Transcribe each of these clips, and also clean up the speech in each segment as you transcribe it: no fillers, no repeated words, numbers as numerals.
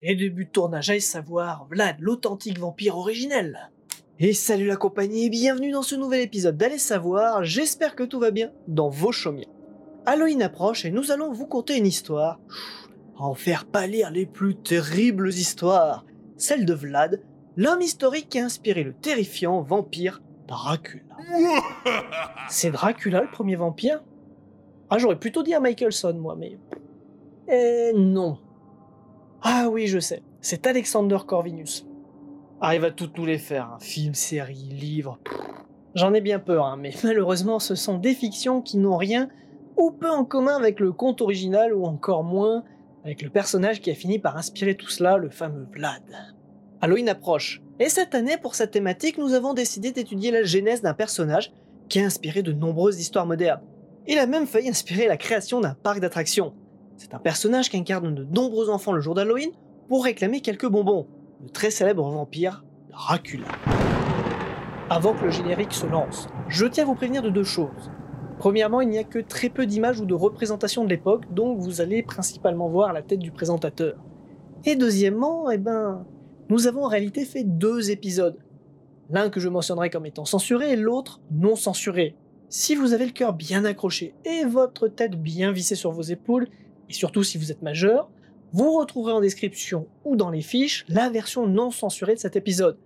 Et début de tournage à savoir, Vlad, l'authentique vampire originel. Et salut la compagnie et bienvenue dans ce nouvel épisode d'Allez savoir, j'espère que tout va bien dans vos chaumières. Halloween approche et nous allons vous conter une histoire, à en faire pâlir les plus terribles histoires, celle de Vlad, l'homme historique qui a inspiré le terrifiant vampire Dracula. C'est Dracula le premier vampire ? Ah, j'aurais plutôt dit à Michelson moi, mais... non. Ah oui, je sais, c'est Alexander Corvinus. Ah, il va toutes nous les faire, hein. Films, séries, livres... J'en ai bien peur, hein, mais malheureusement ce sont des fictions qui n'ont rien ou peu en commun avec le conte original ou encore moins avec le personnage qui a fini par inspirer tout cela, le fameux Vlad. Halloween approche, et cette année pour cette thématique nous avons décidé d'étudier la genèse d'un personnage qui a inspiré de nombreuses histoires modernes. Il a même failli inspirer la création d'un parc d'attractions. C'est un personnage qui incarne de nombreux enfants le jour d'Halloween pour réclamer quelques bonbons, le très célèbre vampire Dracula. Avant que le générique se lance, je tiens à vous prévenir de deux choses. Premièrement, il n'y a que très peu d'images ou de représentations de l'époque, donc vous allez principalement voir la tête du présentateur. Et deuxièmement, nous avons en réalité fait deux épisodes. L'un que je mentionnerai comme étant censuré et l'autre non censuré. Si vous avez le cœur bien accroché et votre tête bien vissée sur vos épaules, et surtout si vous êtes majeur, vous retrouverez en description ou dans les fiches la version non censurée de cet épisode.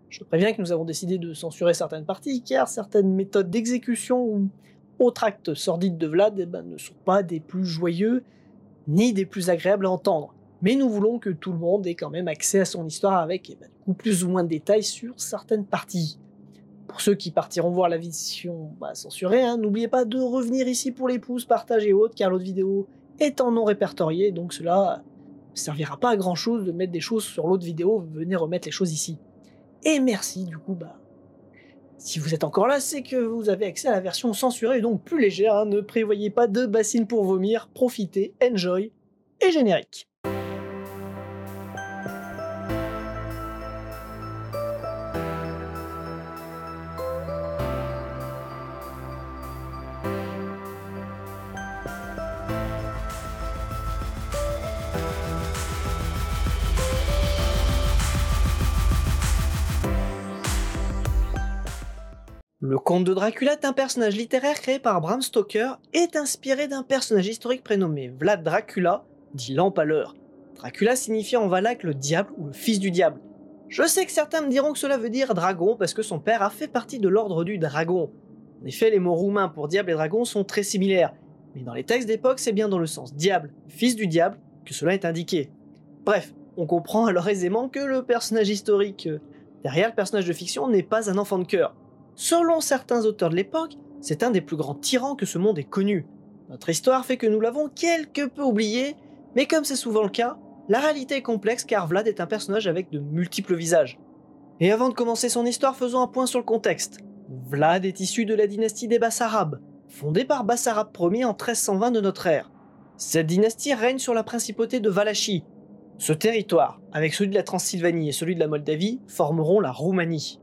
Je préviens que nous avons décidé de censurer certaines parties car certaines méthodes d'exécution ou autres actes sordides de Vlad ne sont pas des plus joyeux ni des plus agréables à entendre. Mais nous voulons que tout le monde ait quand même accès à son histoire avec plus ou moins de détails sur certaines parties. Pour ceux qui partiront voir la version censurée, n'oubliez pas de revenir ici pour les pouces, partages et autres car l'autre vidéo est en non répertorié, donc cela ne servira pas à grand chose de mettre des choses sur l'autre vidéo, venez remettre les choses ici. Et merci, du coup, si vous êtes encore là, c'est que vous avez accès à la version censurée et donc plus légère, ne prévoyez pas de bassine pour vomir, profitez, enjoy, et générique. Le conte de Dracula est un personnage littéraire créé par Bram Stoker et est inspiré d'un personnage historique prénommé Vlad Dracula, dit l'Empaleur. Dracula signifie en valaque le diable ou le fils du diable. Je sais que certains me diront que cela veut dire dragon parce que son père a fait partie de l'ordre du dragon. En effet, les mots roumains pour diable et dragon sont très similaires, mais dans les textes d'époque c'est bien dans le sens diable, fils du diable, que cela est indiqué. Bref, on comprend alors aisément que le personnage historique derrière le personnage de fiction n'est pas un enfant de cœur. Selon certains auteurs de l'époque, c'est un des plus grands tyrans que ce monde ait connu. Notre histoire fait que nous l'avons quelque peu oublié, mais comme c'est souvent le cas, la réalité est complexe car Vlad est un personnage avec de multiples visages. Et avant de commencer son histoire, faisons un point sur le contexte. Vlad est issu de la dynastie des Bassarabes, fondée par Bassarab Ier en 1320 de notre ère. Cette dynastie règne sur la principauté de Valachie. Ce territoire, avec celui de la Transylvanie et celui de la Moldavie, formeront la Roumanie.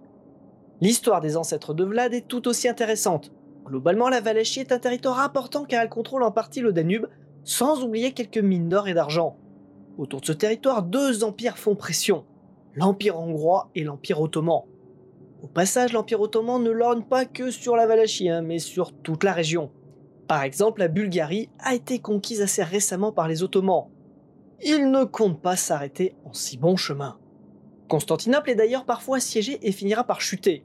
L'histoire des ancêtres de Vlad est tout aussi intéressante. Globalement, la Valachie est un territoire important car elle contrôle en partie le Danube, sans oublier quelques mines d'or et d'argent. Autour de ce territoire, deux empires font pression, l'Empire hongrois et l'Empire ottoman. Au passage, l'Empire ottoman ne lorgne pas que sur la Valachie, mais sur toute la région. Par exemple, la Bulgarie a été conquise assez récemment par les Ottomans. Ils ne comptent pas s'arrêter en si bon chemin. Constantinople est d'ailleurs parfois assiégée et finira par chuter.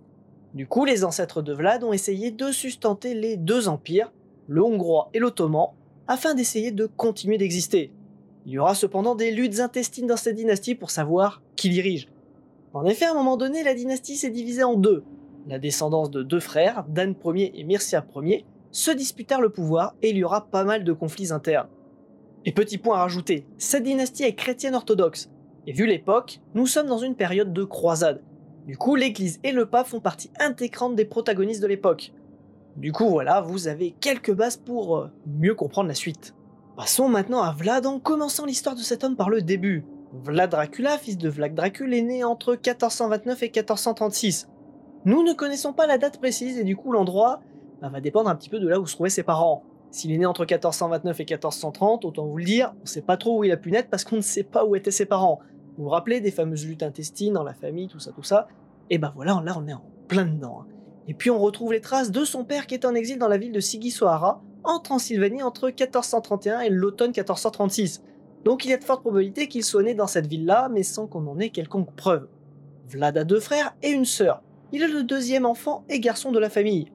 Du coup, les ancêtres de Vlad ont essayé de sustenter les deux empires, le hongrois et l'ottoman, afin d'essayer de continuer d'exister. Il y aura cependant des luttes intestines dans cette dynastie pour savoir qui dirige. En effet, à un moment donné, la dynastie s'est divisée en deux. La descendance de deux frères, Dan Ier et Mircea Ier, se disputèrent le pouvoir et il y aura pas mal de conflits internes. Et petit point à rajouter, cette dynastie est chrétienne orthodoxe. Et vu l'époque, nous sommes dans une période de croisade. Du coup, l'église et le pape font partie intégrante des protagonistes de l'époque. Du coup, voilà, vous avez quelques bases pour mieux comprendre la suite. Passons maintenant à Vlad en commençant l'histoire de cet homme par le début. Vlad Dracula, fils de Vlad Dracul, est né entre 1429 et 1436. Nous ne connaissons pas la date précise et du coup l'endroit va dépendre un petit peu de là où se trouvaient ses parents. S'il est né entre 1429 et 1430, autant vous le dire, on ne sait pas trop où il a pu naître parce qu'on ne sait pas où étaient ses parents. Vous vous rappelez des fameuses luttes intestines dans la famille, tout ça? Et ben voilà, là on est en plein dedans, hein. Et puis on retrouve les traces de son père qui est en exil dans la ville de Sigisoara, en Transylvanie, entre 1431 et l'automne 1436. Donc il y a de fortes probabilités qu'il soit né dans cette ville-là, mais sans qu'on en ait quelconque preuve. Vlad a 2 frères et une sœur. Il est le deuxième enfant et garçon de la famille.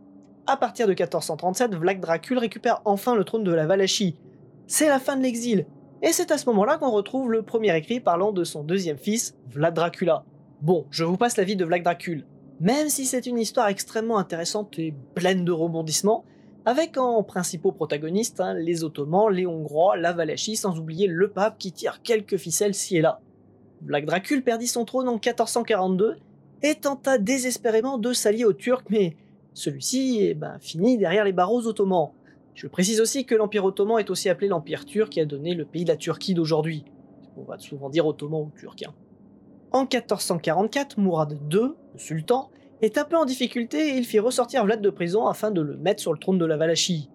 À partir de 1437, Vlad Dracul récupère enfin le trône de la Valachie. C'est la fin de l'exil, et c'est à ce moment-là qu'on retrouve le premier écrit parlant de son deuxième fils, Vlad Dracula. Bon, je vous passe la vie de Vlad Dracul, même si c'est une histoire extrêmement intéressante et pleine de rebondissements, avec en principaux protagonistes les Ottomans, les Hongrois, la Valachie, sans oublier le pape qui tire quelques ficelles ci et là. Vlad Dracul perdit son trône en 1442 et tenta désespérément de s'allier aux Turcs, mais celui-ci finit derrière les barreaux ottomans. Je précise aussi que l'Empire ottoman est aussi appelé l'Empire turc qui a donné le pays de la Turquie d'aujourd'hui. On va souvent dire ottoman ou turc. En 1444, Mourad II, le sultan, est un peu en difficulté et il fit ressortir Vlad de prison afin de le mettre sur le trône de la Valachie.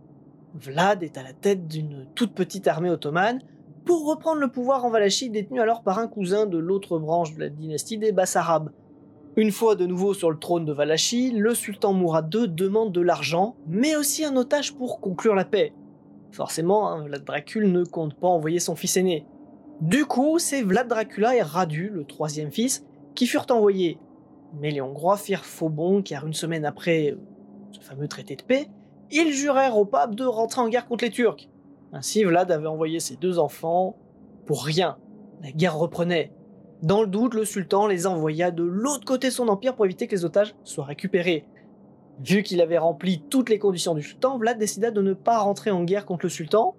Vlad est à la tête d'une toute petite armée ottomane pour reprendre le pouvoir en Valachie détenu alors par un cousin de l'autre branche de la dynastie des Bassarabes. Une fois de nouveau sur le trône de Valachie, le sultan Mourad II demande de l'argent, mais aussi un otage pour conclure la paix. Forcément, Vlad Dracul ne compte pas envoyer son fils aîné. Du coup, c'est Vlad Dracula et Radu, le troisième fils, qui furent envoyés. Mais les Hongrois firent faux bond car une semaine après ce fameux traité de paix, ils jurèrent au pape de rentrer en guerre contre les Turcs. Ainsi, Vlad avait envoyé ses 2 enfants pour rien. La guerre reprenait. Dans le doute, le sultan les envoya de l'autre côté de son empire pour éviter que les otages soient récupérés. Vu qu'il avait rempli toutes les conditions du sultan, Vlad décida de ne pas rentrer en guerre contre le sultan,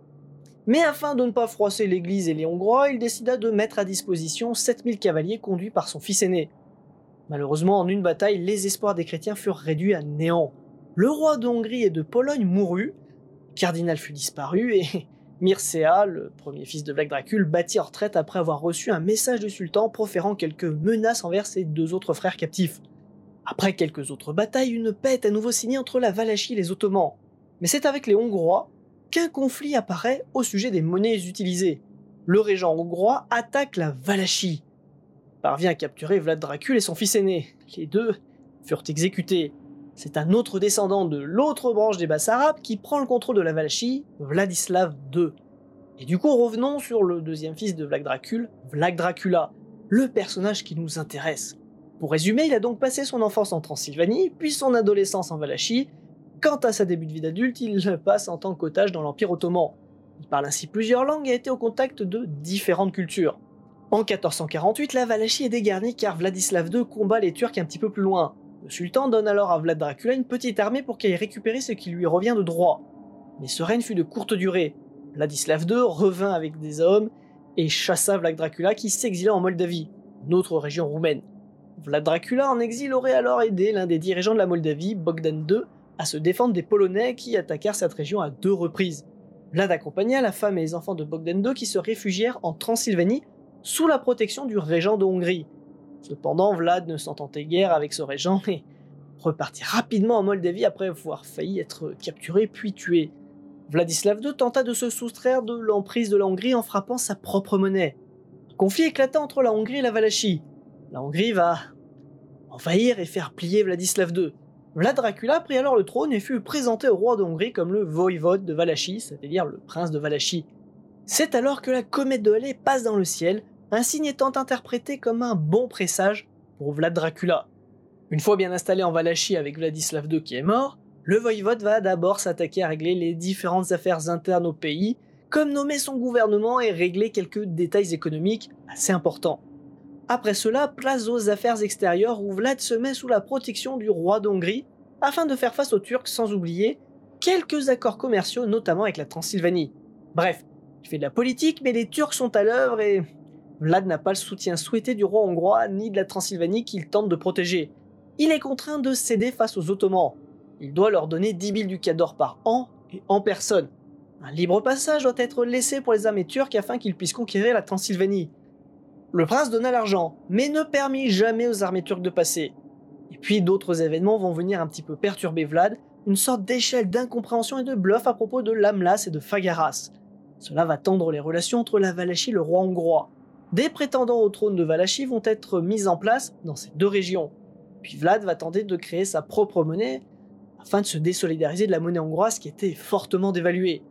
mais afin de ne pas froisser l'église et les Hongrois, il décida de mettre à disposition 7000 cavaliers conduits par son fils aîné. Malheureusement, en une bataille, les espoirs des chrétiens furent réduits à néant. Le roi de Hongrie et de Pologne mourut, le cardinal fut disparu et Mircea, le premier fils de Vlad Dracul, battit en retraite après avoir reçu un message du sultan proférant quelques menaces envers ses 2 autres frères captifs. Après quelques autres batailles, une paix est à nouveau signée entre la Valachie et les Ottomans. Mais c'est avec les Hongrois qu'un conflit apparaît au sujet des monnaies utilisées. Le régent hongrois attaque la Valachie. Il parvient à capturer Vlad Dracul et son fils aîné. Les 2 furent exécutés. C'est un autre descendant de l'autre branche des Bassarabes qui prend le contrôle de la Valachie, Vladislav II. Et du coup, revenons sur le deuxième fils de Vlad Dracul, Vlad Dracula, le personnage qui nous intéresse. Pour résumer, il a donc passé son enfance en Transylvanie, puis son adolescence en Valachie. Quant à sa début de vie d'adulte, il le passe en tant qu'otage dans l'Empire ottoman. Il parle ainsi plusieurs langues et a été au contact de différentes cultures. En 1448, la Valachie est dégarnie car Vladislav II combat les Turcs un petit peu plus loin. Le sultan donne alors à Vlad Dracula une petite armée pour qu'il aille récupérer ce qui lui revient de droit. Mais ce règne fut de courte durée. Vladislav II revint avec des hommes et chassa Vlad Dracula qui s'exila en Moldavie, une autre région roumaine. Vlad Dracula en exil aurait alors aidé l'un des dirigeants de la Moldavie, Bogdan II, à se défendre des Polonais qui attaquèrent cette région à 2 reprises. Vlad accompagna la femme et les enfants de Bogdan II qui se réfugièrent en Transylvanie sous la protection du régent de Hongrie. Cependant, Vlad ne s'entendait guère avec ce régent et repartit rapidement en Moldavie après avoir failli être capturé puis tué. Vladislav II tenta de se soustraire de l'emprise de la Hongrie en frappant sa propre monnaie. Un conflit éclata entre la Hongrie et la Valachie. La Hongrie va envahir et faire plier Vladislav II. Vlad Dracula prit alors le trône et fut présenté au roi de Hongrie comme le voïvode de Valachie, c'est-à-dire le prince de Valachie. C'est alors que la comète de Halley passe dans le ciel, un signe étant interprété comme un bon présage pour Vlad Dracula. Une fois bien installé en Valachie avec Vladislav II qui est mort, le voïvode va d'abord s'attaquer à régler les différentes affaires internes au pays, comme nommer son gouvernement et régler quelques détails économiques assez importants. Après cela, place aux affaires extérieures où Vlad se met sous la protection du roi d'Hongrie afin de faire face aux Turcs sans oublier quelques accords commerciaux notamment avec la Transylvanie. Bref, il fait de la politique mais les Turcs sont à l'œuvre et Vlad n'a pas le soutien souhaité du roi hongrois ni de la Transylvanie qu'il tente de protéger. Il est contraint de céder face aux Ottomans. Il doit leur donner 10 000 ducats d'or par an et en personne. Un libre passage doit être laissé pour les armées turques afin qu'ils puissent conquérir la Transylvanie. Le prince donna l'argent, mais ne permit jamais aux armées turques de passer. Et puis d'autres événements vont venir un petit peu perturber Vlad, une sorte d'échelle d'incompréhension et de bluff à propos de Lamlas et de Fagaras. Cela va tendre les relations entre la Valachie et le roi hongrois. Des prétendants au trône de Valachie vont être mis en place dans ces deux régions. Puis Vlad va tenter de créer sa propre monnaie afin de se désolidariser de la monnaie hongroise qui était fortement dévaluée.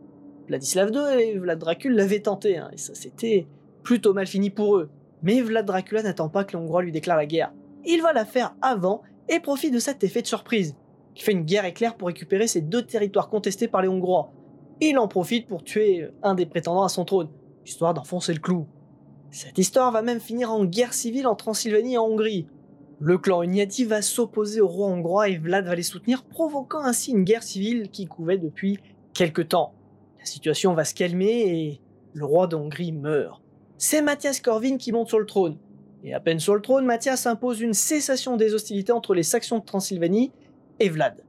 Vladislav II et Vlad Dracul l'avaient tenté, et ça s'était plutôt mal fini pour eux. Mais Vlad Dracula n'attend pas que les Hongrois lui déclarent la guerre. Il va la faire avant et profite de cet effet de surprise. Il fait une guerre éclair pour récupérer ces deux territoires contestés par les Hongrois. Il en profite pour tuer un des prétendants à son trône, histoire d'enfoncer le clou. Cette histoire va même finir en guerre civile en Transylvanie et en Hongrie. Le clan Hunyadi va s'opposer au roi hongrois et Vlad va les soutenir, provoquant ainsi une guerre civile qui couvait depuis quelque temps. La situation va se calmer et le roi de Hongrie meurt. C'est Mathias Corvin qui monte sur le trône. Et à peine sur le trône, Mathias impose une cessation des hostilités entre les Saxons de Transylvanie et Vlad.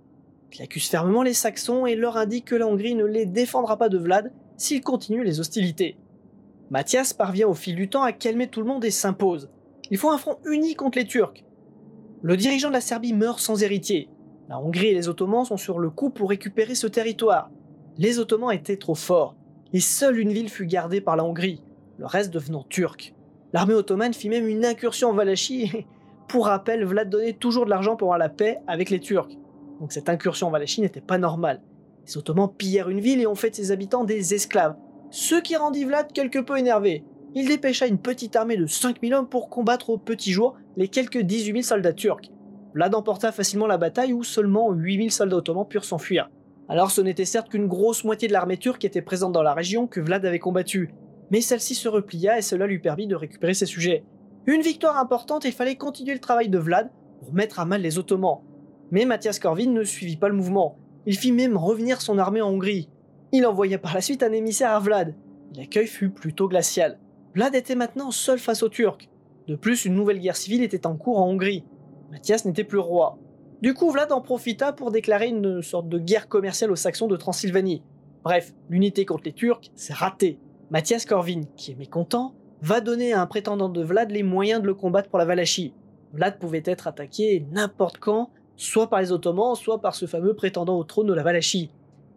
Il accuse fermement les Saxons et leur indique que la Hongrie ne les défendra pas de Vlad s'ils continuent les hostilités. Mathias parvient au fil du temps à calmer tout le monde et s'impose. Ils font un front uni contre les Turcs. Le dirigeant de la Serbie meurt sans héritier. La Hongrie et les Ottomans sont sur le coup pour récupérer ce territoire. Les Ottomans étaient trop forts, et seule une ville fut gardée par la Hongrie, le reste devenant turc. L'armée ottomane fit même une incursion en Valachie, et pour rappel, Vlad donnait toujours de l'argent pour avoir la paix avec les Turcs. Donc cette incursion en Valachie n'était pas normale. Les Ottomans pillèrent une ville et ont fait de ses habitants des esclaves, ce qui rendit Vlad quelque peu énervé. Il dépêcha une petite armée de 5000 hommes pour combattre au petit jour les quelques 18 000 soldats turcs. Vlad emporta facilement la bataille où seulement 8000 soldats ottomans purent s'enfuir. Alors ce n'était certes qu'une grosse moitié de l'armée turque qui était présente dans la région que Vlad avait combattue, mais celle-ci se replia et cela lui permit de récupérer ses sujets. Une victoire importante et il fallait continuer le travail de Vlad pour mettre à mal les Ottomans. Mais Mathias Corvin ne suivit pas le mouvement, il fit même revenir son armée en Hongrie. Il envoya par la suite un émissaire à Vlad. L'accueil fut plutôt glacial. Vlad était maintenant seul face aux Turcs. De plus, une nouvelle guerre civile était en cours en Hongrie. Mathias n'était plus roi. Du coup, Vlad en profita pour déclarer une sorte de guerre commerciale aux Saxons de Transylvanie. Bref, l'unité contre les Turcs, c'est raté. Mathias Corvin, qui est mécontent, va donner à un prétendant de Vlad les moyens de le combattre pour la Valachie. Vlad pouvait être attaqué n'importe quand, soit par les Ottomans, soit par ce fameux prétendant au trône de la Valachie.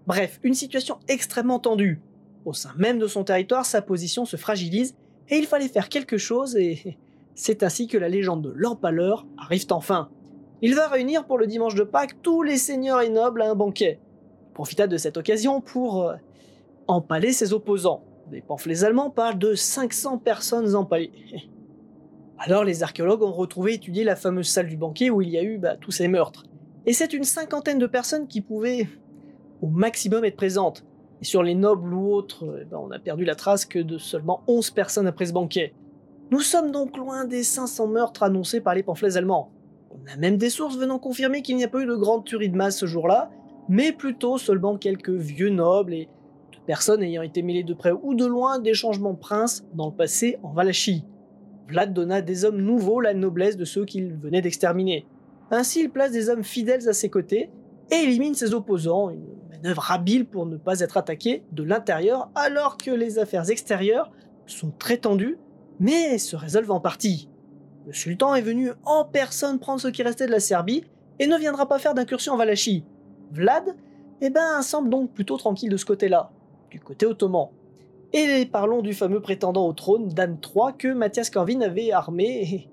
Bref, une situation extrêmement tendue. Au sein même de son territoire, sa position se fragilise et il fallait faire quelque chose et c'est ainsi que la légende de l'Empaleur arrive enfin. Il va réunir pour le dimanche de Pâques tous les seigneurs et nobles à un banquet. Il profita de cette occasion pour empaler ses opposants. Des pamphlets allemands parlent de 500 personnes empalées. Alors les archéologues ont retrouvé et étudié la fameuse salle du banquet où il y a eu tous ces meurtres. Et c'est une cinquantaine de personnes qui pouvaient au maximum être présentes. Et sur les nobles ou autres, on a perdu la trace que de seulement 11 personnes après ce banquet. Nous sommes donc loin des 500 meurtres annoncés par les pamphlets allemands. On a même des sources venant confirmer qu'il n'y a pas eu de grande tuerie de masse ce jour-là, mais plutôt seulement quelques vieux nobles et de personnes ayant été mêlées de près ou de loin des changements de princes dans le passé en Valachie. Vlad donna à des hommes nouveaux la noblesse de ceux qu'il venait d'exterminer. Ainsi, il place des hommes fidèles à ses côtés et élimine ses opposants, une manœuvre habile pour ne pas être attaqué de l'intérieur alors que les affaires extérieures sont très tendues, mais se résolvent en partie. Le sultan est venu en personne prendre ce qui restait de la Serbie et ne viendra pas faire d'incursion en Valachie. Vlad, semble donc plutôt tranquille de ce côté-là, du côté ottoman. Et parlons du fameux prétendant au trône, Dan III, que Mathias Corvin avait armé,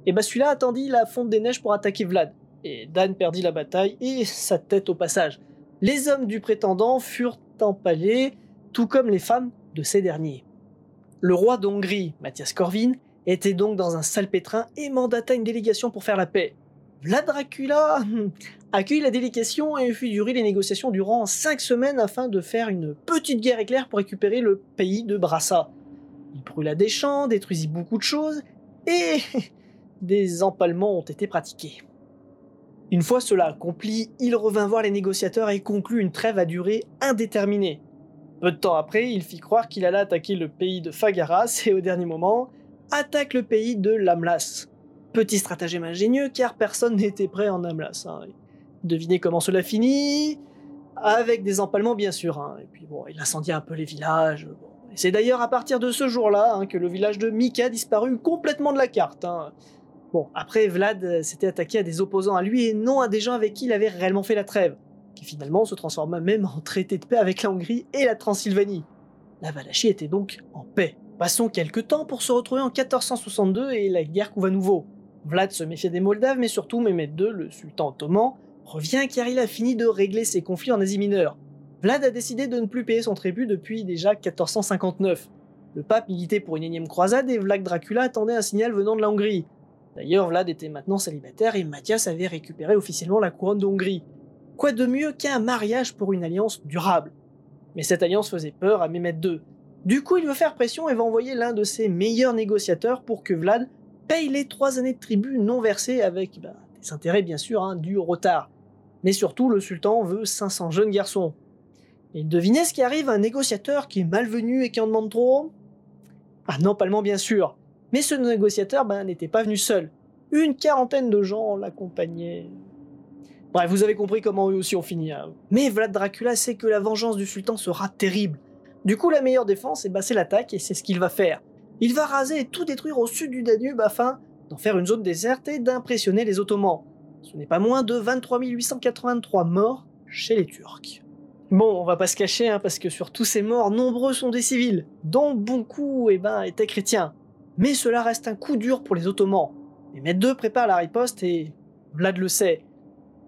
et celui-là attendit la fonte des neiges pour attaquer Vlad. Et Dan perdit la bataille et sa tête au passage. Les hommes du prétendant furent empalés, tout comme les femmes de ces derniers. Le roi d'Hongrie, Mathias Corvin, était donc dans un salpêtrin et mandata une délégation pour faire la paix. Vlad Dracula accueillit la délégation et fit durer les négociations durant 5 semaines afin de faire une petite guerre éclair pour récupérer le pays de Brassa. Il brûla des champs, détruisit beaucoup de choses et des empalements ont été pratiqués. Une fois cela accompli, il revint voir les négociateurs et conclut une trêve à durée indéterminée. Peu de temps après, il fit croire qu'il allait attaquer le pays de Fagaras et au dernier moment, attaque le pays de Lamlas. Petit stratagème ingénieux car personne n'était prêt en Lamlas. Devinez comment cela finit? Avec des empalements bien sûr. Et puis il incendia un peu les villages. Et c'est d'ailleurs à partir de ce jour-là que le village de Mika disparut complètement de la carte. Après Vlad s'était attaqué à des opposants à lui et non à des gens avec qui il avait réellement fait la trêve, qui finalement se transforma même en traité de paix avec la Hongrie et la Transylvanie. La Valachie était donc en paix. Passons quelques temps pour se retrouver en 1462 et la guerre couve à nouveau. Vlad se méfiait des Moldaves, mais surtout Mehmed II, le sultan ottoman, revient car il a fini de régler ses conflits en Asie mineure. Vlad a décidé de ne plus payer son tribut depuis déjà 1459. Le pape militait pour une énième croisade et Vlad Dracula attendait un signal venant de la Hongrie. D'ailleurs, Vlad était maintenant célibataire et Mathias avait récupéré officiellement la couronne de Hongrie. Quoi de mieux qu'un mariage pour une alliance durable? Mais cette alliance faisait peur à Mehmed II. Du coup, il veut faire pression et va envoyer l'un de ses meilleurs négociateurs pour que Vlad paye les 3 années de tribut non versées avec des intérêts bien sûr dus au retard. Mais surtout, le sultan veut 500 jeunes garçons. Et devinez ce qui arrive à un négociateur qui est malvenu et qui en demande trop? Ah non, pas le bien sûr. Mais ce négociateur n'était pas venu seul. Une quarantaine de gens l'accompagnaient. Bref, vous avez compris comment eux aussi ont fini. Mais Vlad Dracula sait que la vengeance du sultan sera terrible. Du coup, la meilleure défense, c'est l'attaque et c'est ce qu'il va faire. Il va raser et tout détruire au sud du Danube afin d'en faire une zone déserte et d'impressionner les Ottomans. Ce n'est pas moins de 23 883 morts chez les Turcs. Bon, on va pas se cacher, parce que sur tous ces morts, nombreux sont des civils, dont beaucoup étaient chrétiens. Mais cela reste un coup dur pour les Ottomans. Mehmed II prépare la riposte et Vlad le sait.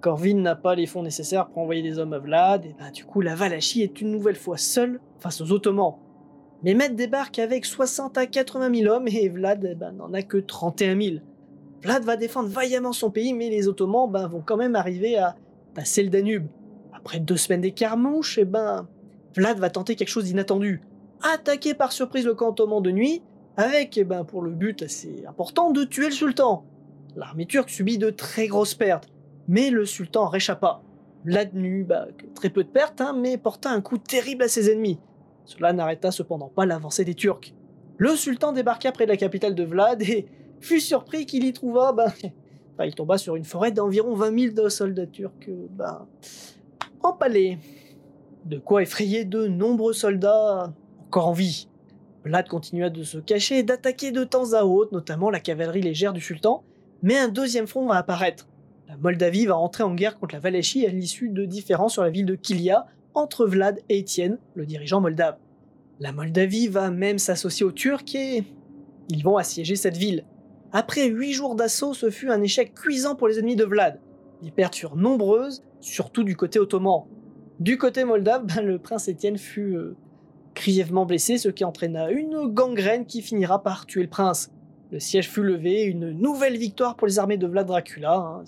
Corvin n'a pas les fonds nécessaires pour envoyer des hommes à Vlad, et du coup la Valachie est une nouvelle fois seule face aux Ottomans. Mehmed débarque avec 60 à 80 000 hommes et Vlad n'en a que 31 000. Vlad va défendre vaillamment son pays, mais les Ottomans vont quand même arriver à passer le Danube. Après 2 semaines d'écarmouche, Vlad va tenter quelque chose d'inattendu. Attaquer par surprise le camp ottoman de nuit, avec pour le but assez important de tuer le sultan. L'armée turque subit de très grosses pertes, mais le sultan réchappa. Vlad n'eut que très peu de pertes, mais porta un coup terrible à ses ennemis. Cela n'arrêta cependant pas l'avancée des Turcs. Le sultan débarqua près de la capitale de Vlad et fut surpris qu'il y trouva... il tomba sur une forêt d'environ 20 000 soldats turcs empalés. De quoi effrayer de nombreux soldats encore en vie. Vlad continua de se cacher et d'attaquer de temps à autre, notamment la cavalerie légère du sultan, mais un deuxième front va apparaître. La Moldavie va entrer en guerre contre la Valachie à l'issue de différends sur la ville de Kilia entre Vlad et Étienne, le dirigeant moldave. La Moldavie va même s'associer aux Turcs et ils vont assiéger cette ville. Après 8 jours d'assaut, ce fut un échec cuisant pour les ennemis de Vlad. Les pertes furent nombreuses, surtout du côté ottoman. Du côté moldave, le prince Étienne fut grièvement blessé, ce qui entraîna une gangrène qui finira par tuer le prince. Le siège fut levé, une nouvelle victoire pour les armées de Vlad Dracula.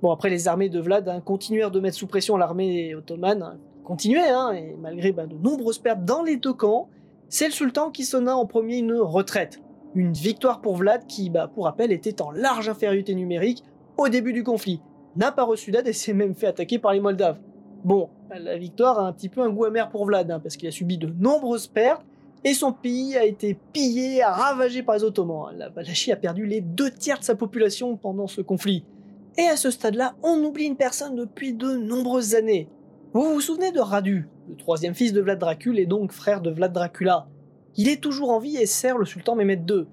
Bon, après les armées de Vlad continuèrent de mettre sous pression l'armée ottomane, et malgré de nombreuses pertes dans les deux camps, c'est le sultan qui sonna en premier une retraite. Une victoire pour Vlad qui, pour rappel, était en large infériorité numérique au début du conflit, n'a pas reçu d'aide et s'est même fait attaquer par les Moldaves. Bon, la victoire a un petit peu un goût amer pour Vlad, parce qu'il a subi de nombreuses pertes et son pays a été pillé, ravagé par les Ottomans. La Valachie a perdu les 2/3 de sa population pendant ce conflit. Et à ce stade-là, on oublie une personne depuis de nombreuses années. Vous vous souvenez de Radu, le 3e fils de Vlad Dracul et donc frère de Vlad Dracula. Il est toujours en vie et sert le sultan Mehmed II.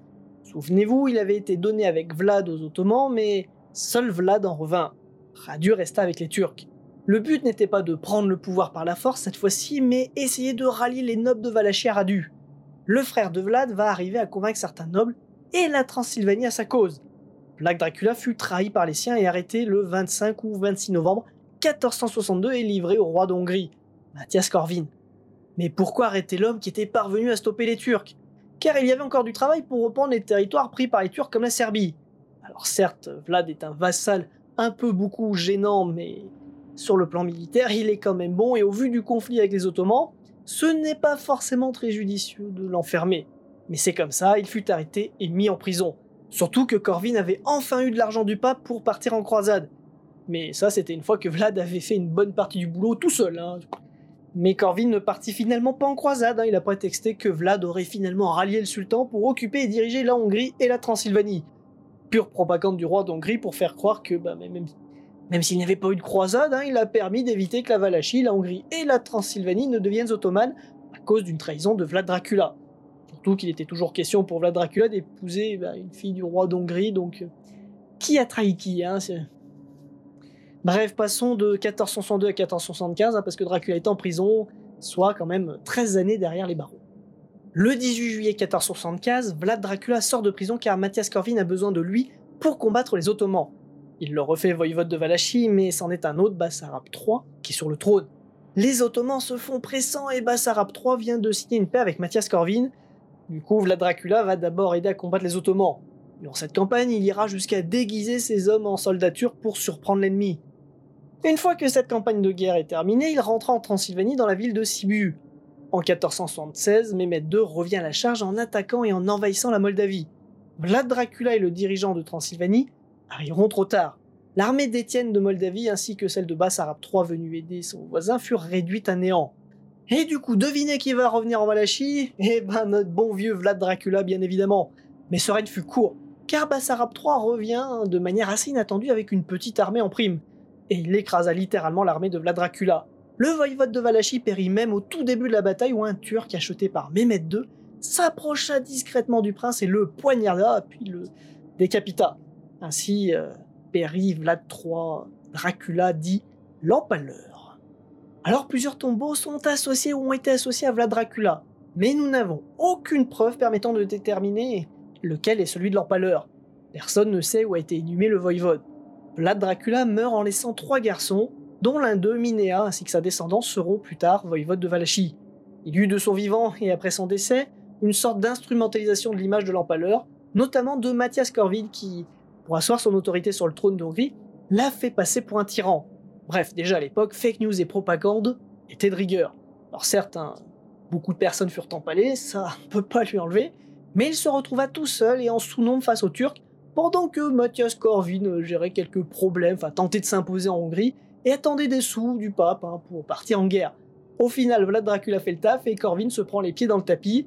Souvenez-vous, il avait été donné avec Vlad aux Ottomans, mais seul Vlad en revint. Radu resta avec les Turcs. Le but n'était pas de prendre le pouvoir par la force cette fois-ci, mais essayer de rallier les nobles de Valachie à Radu. Le frère de Vlad va arriver à convaincre certains nobles et la Transylvanie à sa cause. Vlad Dracula fut trahi par les siens et arrêté le 25 ou 26 novembre 1462 et livré au roi de Hongrie, Mathias Corvin. Mais pourquoi arrêter l'homme qui était parvenu à stopper les Turcs? Car il y avait encore du travail pour reprendre les territoires pris par les Turcs comme la Serbie. Alors certes, Vlad est un vassal un peu beaucoup gênant, mais sur le plan militaire, il est quand même bon et au vu du conflit avec les Ottomans, ce n'est pas forcément très judicieux de l'enfermer. Mais c'est comme ça, il fut arrêté et mis en prison. Surtout que Corvin avait enfin eu de l'argent du pape pour partir en croisade. Mais ça, c'était une fois que Vlad avait fait une bonne partie du boulot tout seul. Mais Corvin ne partit finalement pas en croisade, il a prétexté que Vlad aurait finalement rallié le sultan pour occuper et diriger la Hongrie et la Transylvanie. Pure propagande du roi d'Hongrie pour faire croire que même s'il n'y avait pas eu de croisade, il a permis d'éviter que la Valachie, la Hongrie et la Transylvanie ne deviennent ottomanes à cause d'une trahison de Vlad Dracula. Surtout qu'il était toujours question pour Vlad Dracula d'épouser une fille du roi d'Hongrie, donc qui a trahi qui Bref, passons de 1462 à 1475, parce que Dracula est en prison, soit quand même 13 années derrière les barreaux. Le 18 juillet 1475, Vlad Dracula sort de prison car Mathias Corvin a besoin de lui pour combattre les Ottomans. Il le refait voïvode de Valachie, mais c'en est un autre, Bassarab III, qui est sur le trône. Les Ottomans se font pressants et Bassarab III vient de signer une paix avec Mathias Corvin. Du coup, Vlad Dracula va d'abord aider à combattre les Ottomans. Durant cette campagne, il ira jusqu'à déguiser ses hommes en soldature pour surprendre l'ennemi. Une fois que cette campagne de guerre est terminée, il rentra en Transylvanie dans la ville de Sibiu. En 1476, Mehmed II revient à la charge en attaquant et en envahissant la Moldavie. Vlad Dracula et le dirigeant de Transylvanie arriveront trop tard. L'armée d'Étienne de Moldavie ainsi que celle de Bassarab III venu aider son voisin furent réduites à néant. Et du coup, devinez qui va revenir en Valachie ? Eh ben notre bon vieux Vlad Dracula bien évidemment. Mais ce règne fut court, car Bassarab III revient de manière assez inattendue avec une petite armée en prime. Et il écrasa littéralement l'armée de Vlad Dracula. Le voïvode de Valachie périt même au tout début de la bataille où un Turc acheté par Mehmed II s'approcha discrètement du prince et le poignarda puis le décapita. Ainsi périt Vlad III Dracula dit l'Empaleur. Alors plusieurs tombeaux sont associés ou ont été associés à Vlad Dracula, mais nous n'avons aucune preuve permettant de déterminer lequel est celui de l'Empaleur. Personne ne sait où a été inhumé le voïvode. Vlad Dracula meurt en laissant 3 garçons, dont l'un d'eux, Minéa, ainsi que sa descendance, seront plus tard voïvodes de Valachie. Il y eut de son vivant et après son décès, une sorte d'instrumentalisation de l'image de l'Empaleur, notamment de Mathias Corvin qui, pour asseoir son autorité sur le trône de Hongrie, l'a fait passer pour un tyran. Bref, déjà à l'époque, fake news et propagande étaient de rigueur. Alors certes, beaucoup de personnes furent empalées, ça on peut pas lui enlever, mais il se retrouva tout seul et en sous-nombre face aux Turcs, pendant que Mathias Corvin gérait quelques problèmes, tentait de s'imposer en Hongrie, et attendait des sous du pape pour partir en guerre. Au final, Vlad Dracula fait le taf et Corvin se prend les pieds dans le tapis,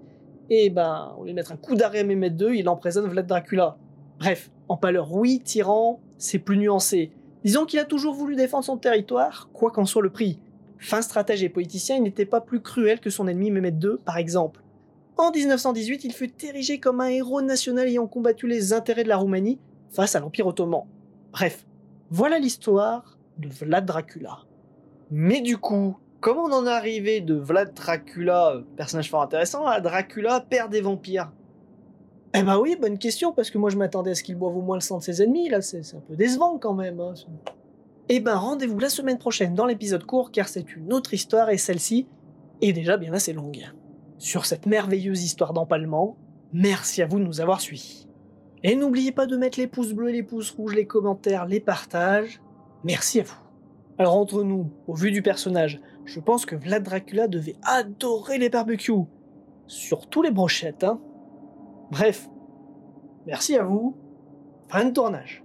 et au lieu de mettre un coup d'arrêt à Mehmed II, il emprisonne Vlad Dracula. Bref, empaleur oui, tyran, c'est plus nuancé. Disons qu'il a toujours voulu défendre son territoire, quoi qu'en soit le prix. Fin stratège et politicien, il n'était pas plus cruel que son ennemi Mehmed II, par exemple. En 1918, il fut érigé comme un héros national ayant combattu les intérêts de la Roumanie face à l'Empire ottoman. Bref, voilà l'histoire de Vlad Dracula. Mais du coup, comment on en est arrivé de Vlad Dracula, personnage fort intéressant, à Dracula, père des vampires ? Eh ben oui, bonne question, parce que moi je m'attendais à ce qu'il boive au moins le sang de ses ennemis, là c'est un peu décevant quand même. Eh ben rendez-vous la semaine prochaine dans l'épisode court, car c'est une autre histoire et celle-ci est déjà bien assez longue. Sur cette merveilleuse histoire d'empalement, merci à vous de nous avoir suivis. Et n'oubliez pas de mettre les pouces bleus, les pouces rouges, les commentaires, les partages. Merci à vous. Alors entre nous, au vu du personnage, je pense que Vlad Dracula devait adorer les barbecues. Surtout les brochettes, Bref, merci à vous. Fin de tournage.